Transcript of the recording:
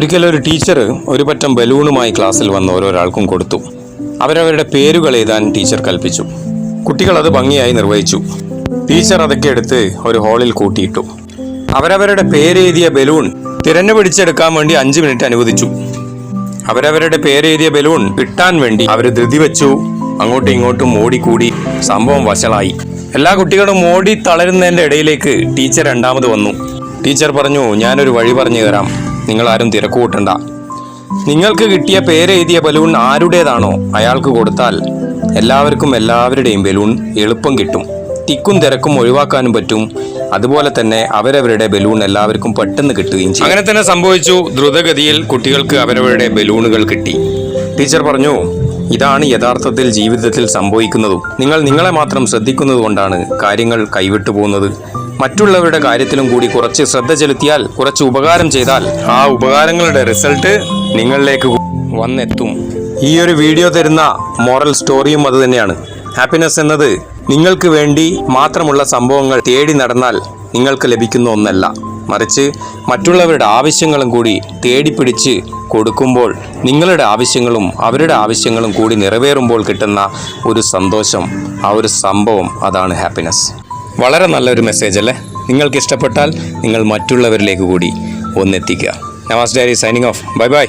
ഒരിക്കലൊരു ടീച്ചർ ഒരു പറ്റം ബലൂണുമായി ക്ലാസ്സിൽ വന്ന് ഓരോരാൾക്കും കൊടുത്തു. അവരവരുടെ പേരുകൾ എഴുതാൻ ടീച്ചർ കൽപ്പിച്ചു. കുട്ടികൾ അത് ഭംഗിയായി നിർവഹിച്ചു. ടീച്ചർ അതൊക്കെ എടുത്ത് ഒരു ഹാളിൽ കൂട്ടിയിട്ടു. അവരവരുടെ പേരെഴുതിയ ബലൂൺ തിരഞ്ഞുപിടിച്ചെടുക്കാൻ വേണ്ടി 5 മിനിറ്റ് അനുവദിച്ചു. അവരവരുടെ പേരെഴുതിയ ബലൂൺ കിട്ടാൻ വേണ്ടി അവർ ധൃതി വെച്ചു. അങ്ങോട്ടും ഇങ്ങോട്ടും ഓടിക്കൂടി. സംഭവം വഷളായി. എല്ലാ കുട്ടികളും ഓടി തളരുന്നതിൻ്റെ ഇടയിലേക്ക് ടീച്ചർ രണ്ടാമത് വന്നു. ടീച്ചർ പറഞ്ഞു, ഞാനൊരു വഴി പറഞ്ഞു തരാം, നിങ്ങളാരും തിരക്ക് കൂട്ടണ്ട. നിങ്ങൾക്ക് കിട്ടിയ പേരെഴുതിയ ബലൂൺ ആരുടേതാണോ അയാൾക്ക് കൊടുത്താൽ എല്ലാവർക്കും എല്ലാവരുടെയും ബലൂൺ എളുപ്പം കിട്ടും. തിക്കും തിരക്കും ഒഴിവാക്കാനും പറ്റും. അതുപോലെ തന്നെ അവരവരുടെ ബലൂൺ എല്ലാവർക്കും പെട്ടെന്ന് കിട്ടുകയും ചെയ്യും. അങ്ങനെ തന്നെ സംഭവിച്ചു. ദ്രുതഗതിയിൽ കുട്ടികൾക്ക് അവരവരുടെ ബലൂണുകൾ കിട്ടി. ടീച്ചർ പറഞ്ഞു, ഇതാണ് യഥാർത്ഥത്തിൽ ജീവിതത്തിൽ സംഭവിക്കുന്നതും. നിങ്ങൾ നിങ്ങളെ മാത്രം ശ്രദ്ധിക്കുന്നത് കൊണ്ടാണ് കാര്യങ്ങൾ കൈവിട്ടു പോകുന്നത്. മറ്റുള്ളവരുടെ കാര്യത്തിലും കൂടി കുറച്ച് ശ്രദ്ധ ചെലുത്തിയാൽ, കുറച്ച് ഉപകാരം ചെയ്താൽ ആ ഉപകാരങ്ങളുടെ റിസൾട്ട് നിങ്ങളിലേക്ക് വന്നെത്തും. ഈ ഒരു വീഡിയോ തരുന്ന മോറൽ സ്റ്റോറിയും അത് തന്നെയാണ്. ഹാപ്പിനെസ് എന്നത് നിങ്ങൾക്ക് വേണ്ടി മാത്രമുള്ള സംഭവങ്ങൾ തേടി നടന്നാൽ നിങ്ങൾക്ക് ലഭിക്കുന്ന ഒന്നല്ല, മറിച്ച് മറ്റുള്ളവരുടെ ആവശ്യങ്ങളും കൂടി തേടിപ്പിടിച്ച് കൊടുക്കുമ്പോൾ നിങ്ങളുടെ ആവശ്യങ്ങളും അവരുടെ ആവശ്യങ്ങളും കൂടി നിറവേറുമ്പോൾ കിട്ടുന്ന ഒരു സന്തോഷം, ആ ഒരു സംഭവം, അതാണ് ഹാപ്പിനെസ്. വളരെ നല്ലൊരു മെസ്സേജ് അല്ലേ? നിങ്ങൾക്ക് ഇഷ്ടപ്പെട്ടാൽ നിങ്ങൾ മറ്റുള്ളവരിലേക്ക് കൂടി ഒന്നെത്തിക്കുക. Navas diary signing off. Bye by.